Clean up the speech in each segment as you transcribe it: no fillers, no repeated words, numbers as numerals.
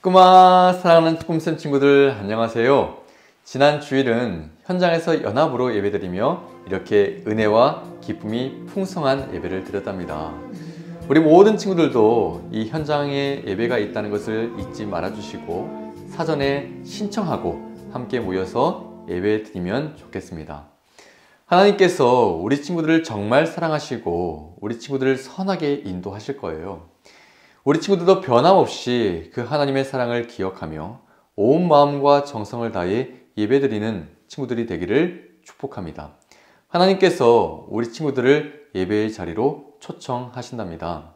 꼬마 사랑하는 꿈쌤 친구들 안녕하세요. 지난 주일은 현장에서 연합으로 예배드리며 이렇게 은혜와 기쁨이 풍성한 예배를 드렸답니다. 우리 모든 친구들도 이 현장에 예배가 있다는 것을 잊지 말아주시고 사전에 신청하고 함께 모여서 예배 드리면 좋겠습니다. 하나님께서 우리 친구들을 정말 사랑하시고 우리 친구들을 선하게 인도하실 거예요. 우리 친구들도 변함없이 그 하나님의 사랑을 기억하며 온 마음과 정성을 다해 예배드리는 친구들이 되기를 축복합니다. 하나님께서 우리 친구들을 예배의 자리로 초청하신답니다.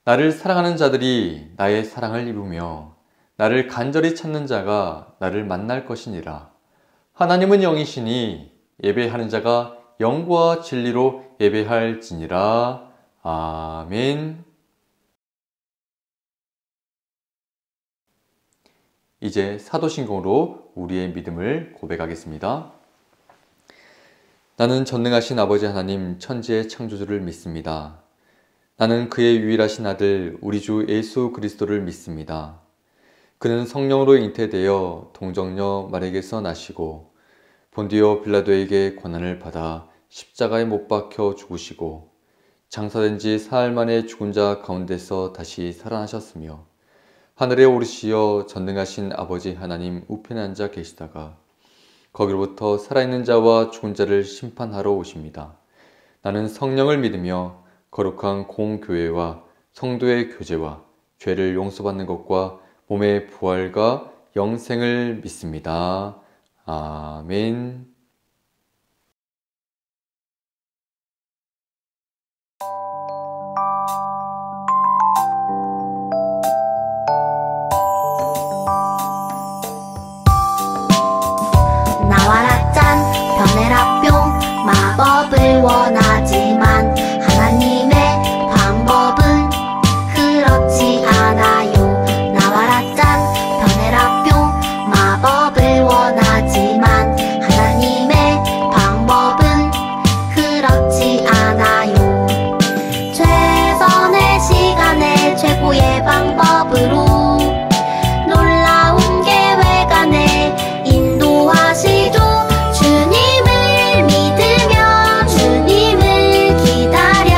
나를 사랑하는 자들이 나의 사랑을 입으며 나를 간절히 찾는 자가 나를 만날 것이니라. 하나님은 영이시니 예배하는 자가 영과 진리로 예배할지니라. 아멘. 이제 사도신경으로 우리의 믿음을 고백하겠습니다. 나는 전능하신 아버지 하나님 천지의 창조주를 믿습니다. 나는 그의 유일하신 아들 우리 주 예수 그리스도를 믿습니다. 그는 성령으로 잉태되어 동정녀 마리아에게서 나시고 본디오 빌라도에게 고난을 받아 십자가에 못 박혀 죽으시고 장사된 지 사흘 만에 죽은 자 가운데서 다시 살아나셨으며 하늘에 오르시어 전능하신 아버지 하나님 우편에 앉아 계시다가 거기로부터 살아있는 자와 죽은 자를 심판하러 오십니다. 나는 성령을 믿으며 거룩한 공교회와 성도의 교제와 죄를 용서받는 것과 몸의 부활과 영생을 믿습니다. 아멘. 나와라 짠 변해라 뿅 마법을 원하지만 하나님의 방법은 그렇지 않아요. 나와라 짠 변해라 뿅 마법을 원하지만 하나님의 방법은 그렇지 않아요. 최선의 시간에 최고의 방법으로 놀라운 계획 안에 인도하시죠. 주님을 믿으며 주님을 기다려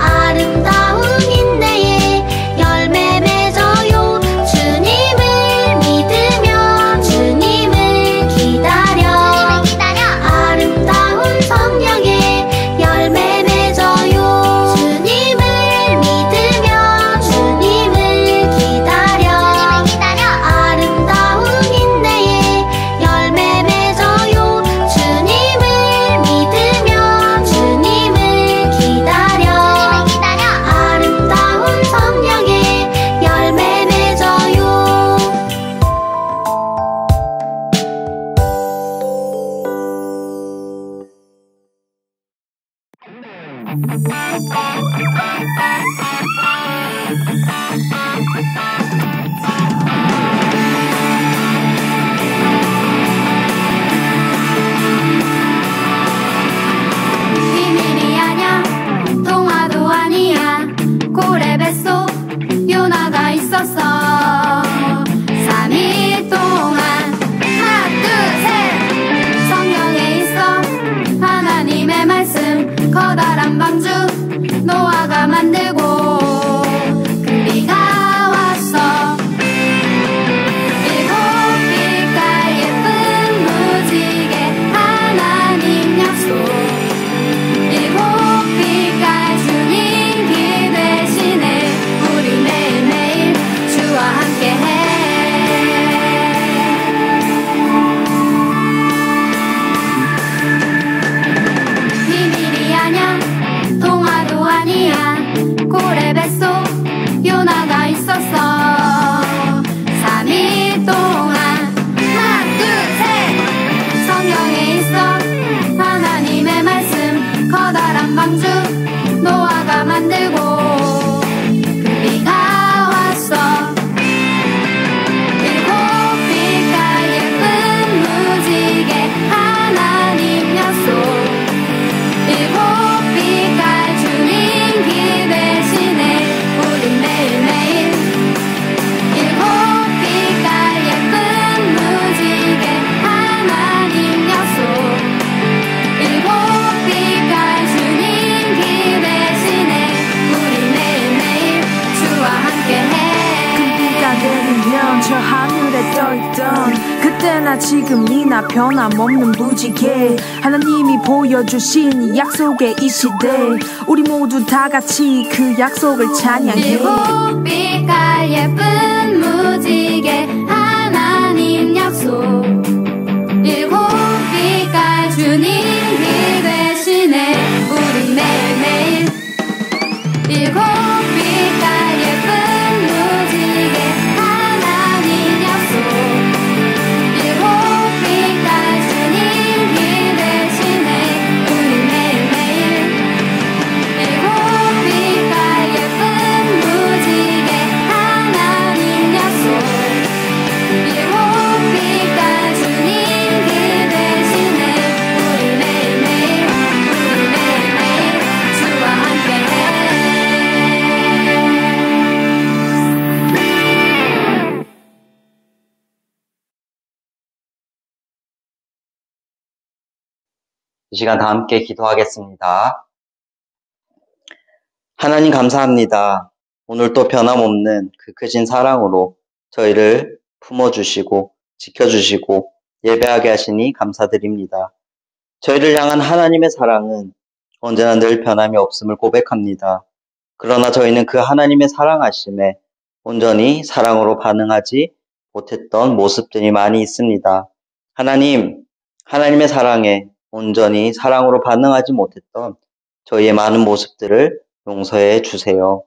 아름다운 인내의 열매 맺어요. 주님을 믿으며 주님을 기다려 아름다운 성령의 열매 맺어요. 주님을 믿으며 주님을 기다려 아름다운 인내의 열매 맺어요. 주님을 믿으며 주님을 기다려 아름다운 성령의 열매 맺어요. 비밀이 아냐 동화도 아니야 고래 뱃속 요나가 있었어. 3일 동안 하나 둘 셋 성경에 있어 하나님의 말씀 커다란 방주 노아가 만들고 그 비가 왔어. 일곱 빛깔 예쁜 무지개 하나님 약속 일곱 빛깔 주님 길 대신에 우리 매일매일 주와 함께해. 비밀이 아냐 동화도 아니야 고래 뱃속 요나가 있었어. 3일 동안 하나 둘 셋 성경에 있어 하나님의 말씀 커다란 방주 노아가 만들고 그 비가 왔어. 일곱 빛깔 예쁜 무지개 하나님 약속 일곱 빛깔 주님 길 대신에 우린 매일매일 일곱 언제나 지금이나 변함없는 무지개 하나님이 보여주신 약속의 이 시대 우리 모두 다 같이 그 약속을 찬양해 일곱 빛깔 예쁜 무지개 하나님 약속 일곱 빛깔 주님이 되시네 우리 매일매일 일곱 빛깔 예쁜 무지개 하나님 약속 일곱 빛깔 주님이 되시네 우리 매일매일 일곱 빛깔 예쁜 무지개 하나님 약속 일곱 빛깔 주님이 되시네 우리 매일매일 주와 함께해 이 시간 다 함께 기도하겠습니다. 하나님 감사합니다. 오늘 또 변함없는 그 크신 사랑으로 저희를 품어주시고 지켜주시고 예배하게 하시니 감사드립니다. 저희를 향한 하나님의 사랑은 언제나 늘 변함이 없음을 고백합니다. 그러나 저희는 그 하나님의 사랑하심에 온전히 사랑으로 반응하지 못했던 모습들이 많이 있습니다. 하나님의 사랑에 온전히 사랑으로 반응하지 못했던 저희의 많은 모습들을 용서해 주세요.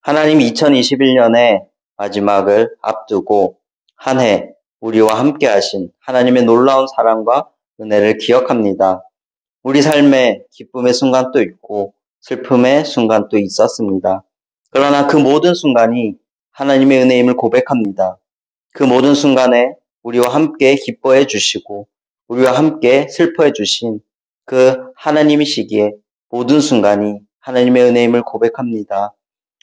하나님 2021년의 마지막을 앞두고 한 해 우리와 함께 하신 하나님의 놀라운 사랑과 은혜를 기억합니다. 우리 삶에 기쁨의 순간도 있고 슬픔의 순간도 있었습니다. 그러나 그 모든 순간이 하나님의 은혜임을 고백합니다. 그 모든 순간에 우리와 함께 기뻐해 주시고 우리와 함께 슬퍼해 주신 그 하나님이시기에 모든 순간이 하나님의 은혜임을 고백합니다.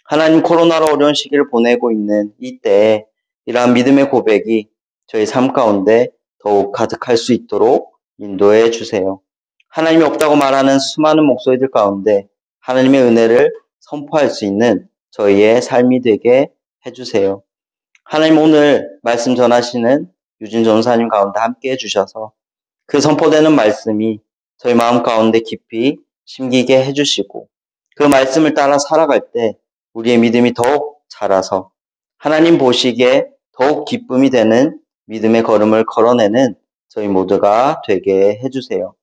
하나님 코로나로 어려운 시기를 보내고 있는 이때에 이러한 믿음의 고백이 저희 삶 가운데 더욱 가득할 수 있도록 인도해 주세요. 하나님이 없다고 말하는 수많은 목소리들 가운데 하나님의 은혜를 선포할 수 있는 저희의 삶이 되게 해주세요. 하나님 오늘 말씀 전하시는 유진 전사님 가운데 함께 해주셔서 그 선포되는 말씀이 저희 마음 가운데 깊이 심기게 해주시고 그 말씀을 따라 살아갈 때 우리의 믿음이 더욱 자라서 하나님 보시기에 더욱 기쁨이 되는 믿음의 걸음을 걸어내는 저희 모두가 되게 해주세요.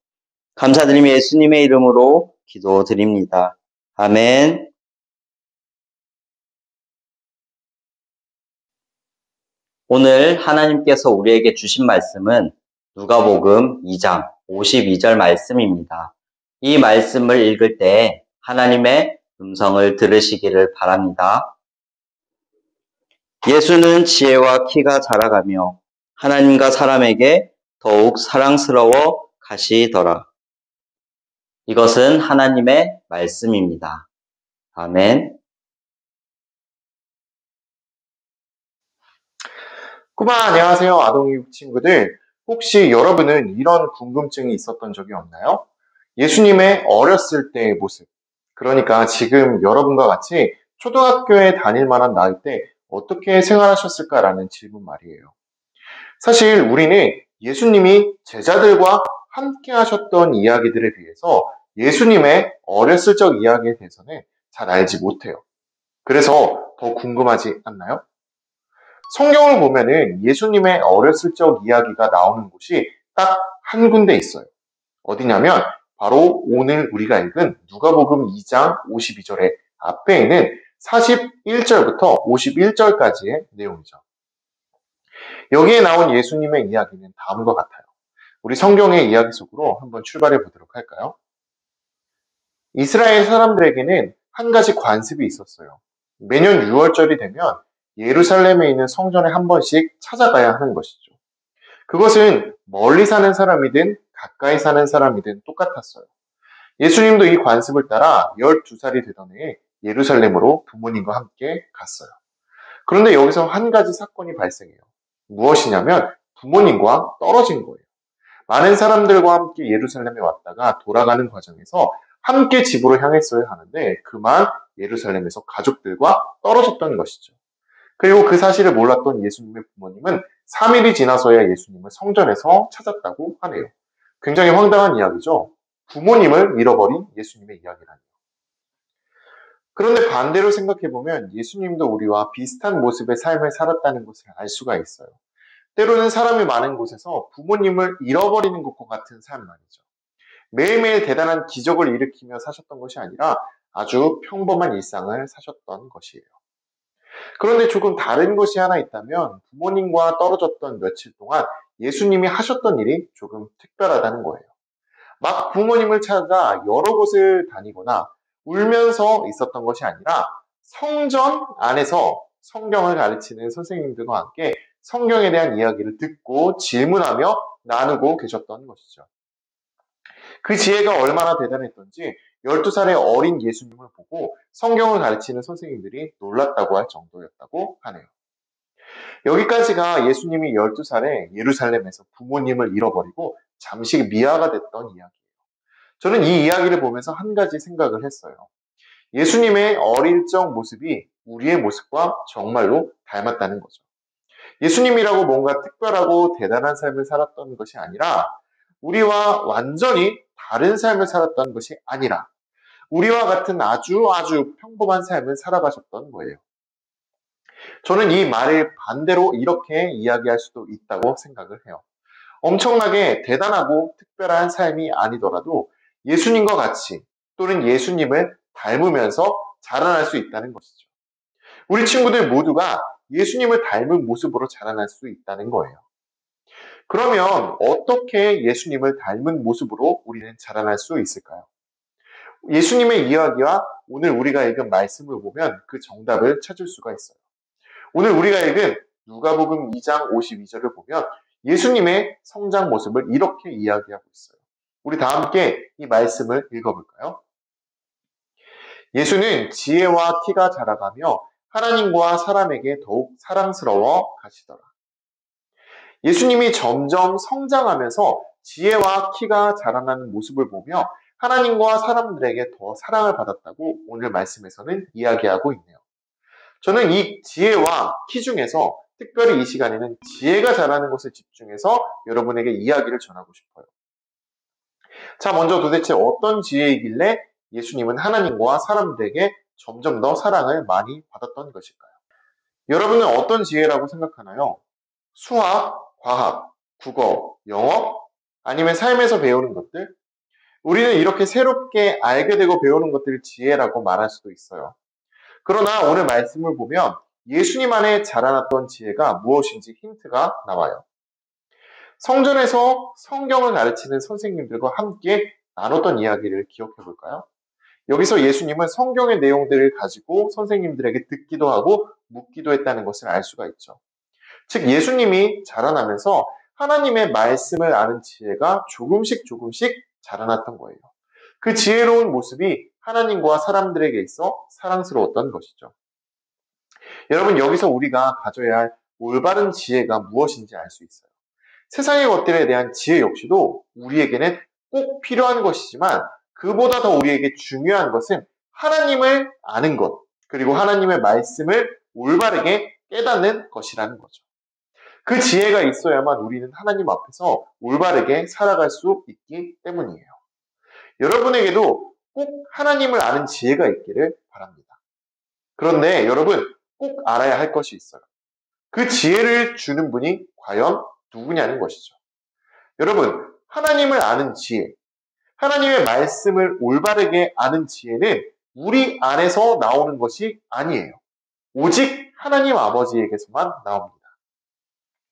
감사드리며 예수님의 이름으로 기도드립니다. 아멘. 오늘 하나님께서 우리에게 주신 말씀은 누가복음 2장 52절 말씀입니다. 이 말씀을 읽을 때 하나님의 음성을 들으시기를 바랍니다. 예수는 지혜와 키가 자라가며 하나님과 사람에게 더욱 사랑스러워 가시더라. 이것은 하나님의 말씀입니다. 아멘. 안녕하세요. 아동교육 친구들. 혹시 여러분은 이런 궁금증이 있었던 적이 없나요? 예수님의 어렸을 때의 모습. 그러니까 지금 여러분과 같이 초등학교에 다닐 만한 나이 때 어떻게 생활하셨을까라는 질문 말이에요. 사실 우리는 예수님이 제자들과 함께 하셨던 이야기들에 비해서 예수님의 어렸을 적 이야기에 대해서는 잘 알지 못해요. 그래서 더 궁금하지 않나요? 성경을 보면은 예수님의 어렸을 적 이야기가 나오는 곳이 딱 한 군데 있어요. 어디냐면 바로 오늘 우리가 읽은 누가복음 2장 52절의 앞에 있는 41절부터 51절까지의 내용이죠. 여기에 나온 예수님의 이야기는 다음과 같아요. 우리 성경의 이야기 속으로 한번 출발해 보도록 할까요? 이스라엘 사람들에게는 한 가지 관습이 있었어요. 매년 6월절이 되면 예루살렘에 있는 성전에 한 번씩 찾아가야 하는 것이죠. 그것은 멀리 사는 사람이든 가까이 사는 사람이든 똑같았어요. 예수님도 이 관습을 따라 12살이 되던 해에 예루살렘으로 부모님과 함께 갔어요. 그런데 여기서 한 가지 사건이 발생해요. 무엇이냐면 부모님과 떨어진 거예요. 많은 사람들과 함께 예루살렘에 왔다가 돌아가는 과정에서 함께 집으로 향했어야 하는데 그만 예루살렘에서 가족들과 떨어졌던 것이죠. 그리고 그 사실을 몰랐던 예수님의 부모님은 3일이 지나서야 예수님을 성전에서 찾았다고 하네요. 굉장히 황당한 이야기죠. 부모님을 잃어버린 예수님의 이야기라니. 그런데 반대로 생각해보면 예수님도 우리와 비슷한 모습의 삶을 살았다는 것을 알 수가 있어요. 때로는 사람이 많은 곳에서 부모님을 잃어버리는 것과 같은 삶 말이죠. 매일매일 대단한 기적을 일으키며 사셨던 것이 아니라 아주 평범한 일상을 사셨던 것이에요. 그런데 조금 다른 것이 하나 있다면 부모님과 떨어졌던 며칠 동안 예수님이 하셨던 일이 조금 특별하다는 거예요. 막 부모님을 찾아 여러 곳을 다니거나 울면서 있었던 것이 아니라 성전 안에서 성경을 가르치는 선생님들과 함께 성경에 대한 이야기를 듣고 질문하며 나누고 계셨던 것이죠. 그 지혜가 얼마나 대단했던지 12살의 어린 예수님을 보고 성경을 가르치는 선생님들이 놀랐다고 할 정도였다고 하네요. 여기까지가 예수님이 12살에 예루살렘에서 부모님을 잃어버리고 잠시 미아가 됐던 이야기예요. 저는 이 이야기를 보면서 한 가지 생각을 했어요. 예수님의 어릴 적 모습이 우리의 모습과 정말로 닮았다는 거죠. 예수님이라고 뭔가 특별하고 대단한 삶을 살았던 것이 아니라 우리와 완전히 다른 삶을 살았던 것이 아니라 우리와 같은 아주 평범한 삶을 살아가셨던 거예요. 저는 이 말을 반대로 이렇게 이야기할 수도 있다고 생각을 해요. 엄청나게 대단하고 특별한 삶이 아니더라도 예수님과 같이 또는 예수님을 닮으면서 자라날 수 있다는 것이죠. 우리 친구들 모두가 예수님을 닮은 모습으로 자라날 수 있다는 거예요. 그러면 어떻게 예수님을 닮은 모습으로 우리는 자라날 수 있을까요? 예수님의 이야기와 오늘 우리가 읽은 말씀을 보면 그 정답을 찾을 수가 있어요. 오늘 우리가 읽은 누가복음 2장 52절을 보면 예수님의 성장 모습을 이렇게 이야기하고 있어요. 우리 다 함께 이 말씀을 읽어볼까요? 예수는 지혜와 키가 자라가며 하나님과 사람에게 더욱 사랑스러워 가시더라. 예수님이 점점 성장하면서 지혜와 키가 자라나는 모습을 보며 하나님과 사람들에게 더 사랑을 받았다고 오늘 말씀에서는 이야기하고 있네요. 저는 이 지혜와 키 중에서 특별히 이 시간에는 지혜가 자라는 것에 집중해서 여러분에게 이야기를 전하고 싶어요. 자, 먼저 도대체 어떤 지혜이길래 예수님은 하나님과 사람들에게 점점 더 사랑을 많이 받았던 것일까요? 여러분은 어떤 지혜라고 생각하나요? 수학, 과학, 국어, 영어? 아니면 삶에서 배우는 것들? 우리는 이렇게 새롭게 알게 되고 배우는 것들을 지혜라고 말할 수도 있어요. 그러나 오늘 말씀을 보면 예수님 안에 자라났던 지혜가 무엇인지 힌트가 나와요. 성전에서 성경을 가르치는 선생님들과 함께 나눴던 이야기를 기억해 볼까요? 여기서 예수님은 성경의 내용들을 가지고 선생님들에게 듣기도 하고 묻기도 했다는 것을 알 수가 있죠. 즉 예수님이 자라나면서 하나님의 말씀을 아는 지혜가 조금씩 자라났던 거예요. 그 지혜로운 모습이 하나님과 사람들에게 있어 사랑스러웠던 것이죠. 여러분, 여기서 우리가 가져야 할 올바른 지혜가 무엇인지 알 수 있어요. 세상의 것들에 대한 지혜 역시도 우리에게는 꼭 필요한 것이지만 그보다 더 우리에게 중요한 것은 하나님을 아는 것, 그리고 하나님의 말씀을 올바르게 깨닫는 것이라는 거죠. 그 지혜가 있어야만 우리는 하나님 앞에서 올바르게 살아갈 수 있기 때문이에요. 여러분에게도 꼭 하나님을 아는 지혜가 있기를 바랍니다. 그런데 여러분, 꼭 알아야 할 것이 있어요. 그 지혜를 주는 분이 과연 누구냐는 것이죠. 여러분, 하나님을 아는 지혜, 하나님의 말씀을 올바르게 아는 지혜는 우리 안에서 나오는 것이 아니에요. 오직 하나님 아버지에게서만 나옵니다.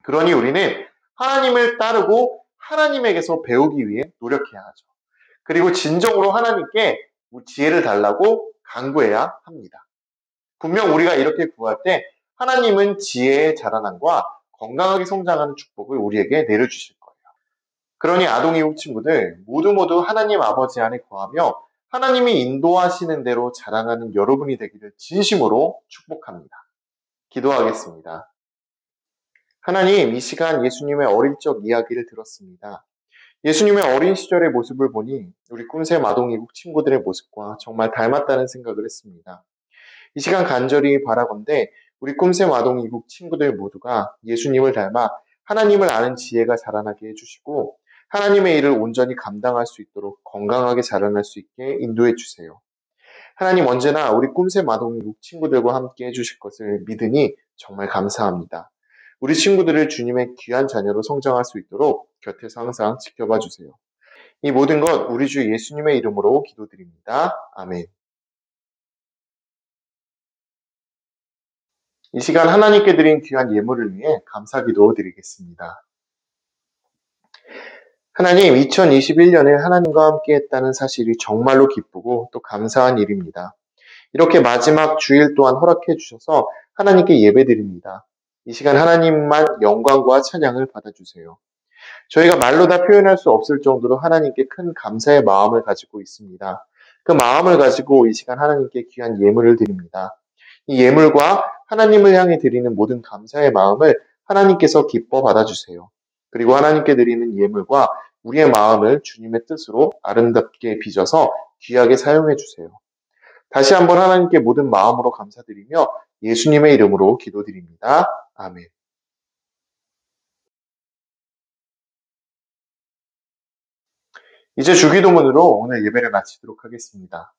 그러니 우리는 하나님을 따르고 하나님에게서 배우기 위해 노력해야 하죠. 그리고 진정으로 하나님께 지혜를 달라고 간구해야 합니다. 분명 우리가 이렇게 구할 때 하나님은 지혜의 자라남과 건강하게 성장하는 축복을 우리에게 내려주실 거예요. 그러니 아동이국 친구들 모두 하나님 아버지 안에 거하며 하나님이 인도하시는 대로 자라나는 여러분이 되기를 진심으로 축복합니다. 기도하겠습니다. 하나님, 이 시간 예수님의 어릴 적 이야기를 들었습니다. 예수님의 어린 시절의 모습을 보니 우리 꿈샘 아동이국 친구들의 모습과 정말 닮았다는 생각을 했습니다. 이 시간 간절히 바라건대 우리 꿈샘 아동이국 친구들 모두가 예수님을 닮아 하나님을 아는 지혜가 자라나게 해주시고 하나님의 일을 온전히 감당할 수 있도록 건강하게 자라날 수 있게 인도해 주세요. 하나님 언제나 우리 꿈새 마동육 친구들과 함께 해주실 것을 믿으니 정말 감사합니다. 우리 친구들을 주님의 귀한 자녀로 성장할 수 있도록 곁에서 항상 지켜봐 주세요. 이 모든 것 우리 주 예수님의 이름으로 기도드립니다. 아멘. 이 시간 하나님께 드린 귀한 예물을 위해 감사기도 드리겠습니다. 하나님, 2021년에 하나님과 함께 했다는 사실이 정말로 기쁘고 또 감사한 일입니다. 이렇게 마지막 주일 또한 허락해 주셔서 하나님께 예배드립니다. 이 시간 하나님만 영광과 찬양을 받아주세요. 저희가 말로 다 표현할 수 없을 정도로 하나님께 큰 감사의 마음을 가지고 있습니다. 그 마음을 가지고 이 시간 하나님께 귀한 예물을 드립니다. 이 예물과 하나님을 향해 드리는 모든 감사의 마음을 하나님께서 기뻐 받아주세요. 그리고 하나님께 드리는 예물과 우리의 마음을 주님의 뜻으로 아름답게 빚어서 귀하게 사용해 주세요. 다시 한번 하나님께 모든 마음으로 감사드리며 예수님의 이름으로 기도드립니다. 아멘. 이제 주기도문으로 오늘 예배를 마치도록 하겠습니다.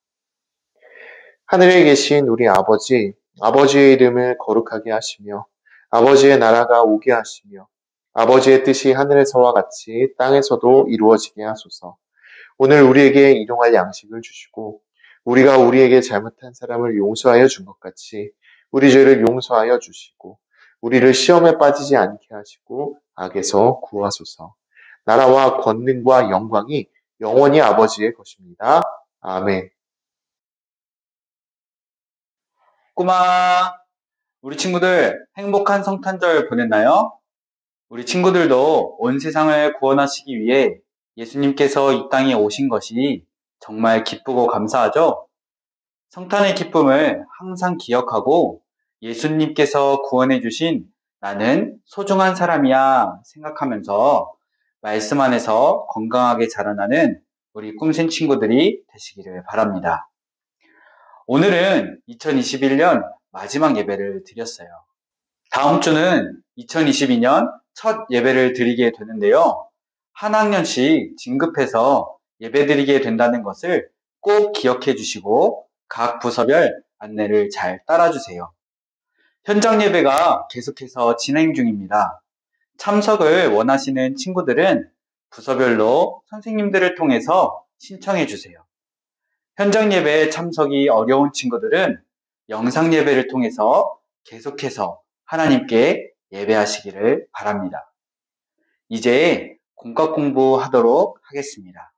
하늘에 계신 우리 아버지, 아버지의 이름을 거룩하게 하시며 아버지의 나라가 오게 하시며 아버지의 뜻이 하늘에서와 같이 땅에서도 이루어지게 하소서. 오늘 우리에게 일용할 양식을 주시고 우리가 우리에게 잘못한 사람을 용서하여 준 것 같이 우리 죄를 용서하여 주시고 우리를 시험에 빠지지 않게 하시고 악에서 구하소서. 나라와 권능과 영광이 영원히 아버지의 것입니다. 아멘. 꼬마, 우리 친구들 행복한 성탄절 보냈나요? 우리 친구들도 온 세상을 구원하시기 위해 예수님께서 이 땅에 오신 것이 정말 기쁘고 감사하죠? 성탄의 기쁨을 항상 기억하고 예수님께서 구원해 주신 나는 소중한 사람이야 생각하면서 말씀 안에서 건강하게 자라나는 우리 꿈생 친구들이 되시기를 바랍니다. 오늘은 2021년 마지막 예배를 드렸어요. 다음 주는 2022년 첫 예배를 드리게 되는데요. 한 학년씩 진급해서 예배 드리게 된다는 것을 꼭 기억해 주시고 각 부서별 안내를 잘 따라주세요. 현장 예배가 계속해서 진행 중입니다. 참석을 원하시는 친구들은 부서별로 선생님들을 통해서 신청해 주세요. 현장 예배에 참석이 어려운 친구들은 영상 예배를 통해서 계속해서 하나님께 예배하시기를 바랍니다. 이제 공과 공부하도록 하겠습니다.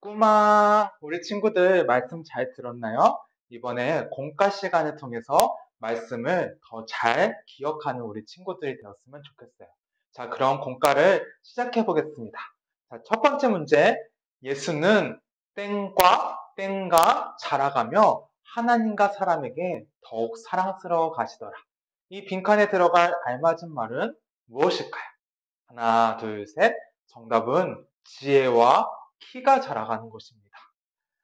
꼬마, 우리 친구들 말씀 잘 들었나요? 이번에 공과 시간을 통해서 말씀을 더 잘 기억하는 우리 친구들이 되었으면 좋겠어요. 자, 그럼 공과를 시작해 보겠습니다. 자, 첫 번째 문제. 예수는 땡과 자라가며 하나님과 사람에게 더욱 사랑스러워 가시더라. 이 빈칸에 들어갈 알맞은 말은 무엇일까요? 하나, 둘, 셋. 정답은 지혜와 키가 자라가는 것입니다.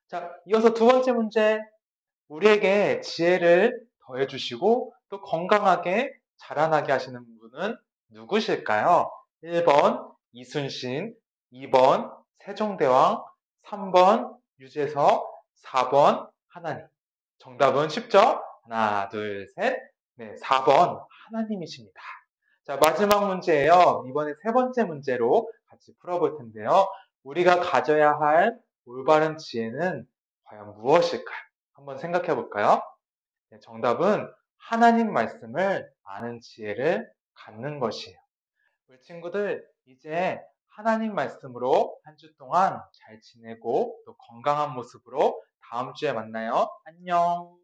자, 이어서 두 번째 문제. 우리에게 지혜를 더해주시고 또 건강하게 자라나게 하시는 분은 누구실까요? 1번 이순신, 2번 세종대왕, 3번 유재석, 4번 하나님. 정답은 쉽죠? 하나, 둘, 셋. 네, 4번 하나님이십니다. 자, 마지막 문제예요. 이번에 세 번째 문제로 같이 풀어볼 텐데요. 우리가 가져야 할 올바른 지혜는 과연 무엇일까요? 한번 생각해 볼까요? 네, 정답은 하나님 말씀을 아는 지혜를 갖는 것이에요. 우리 친구들, 이제 하나님 말씀으로 한 주 동안 잘 지내고 또 건강한 모습으로 다음 주에 만나요. 안녕.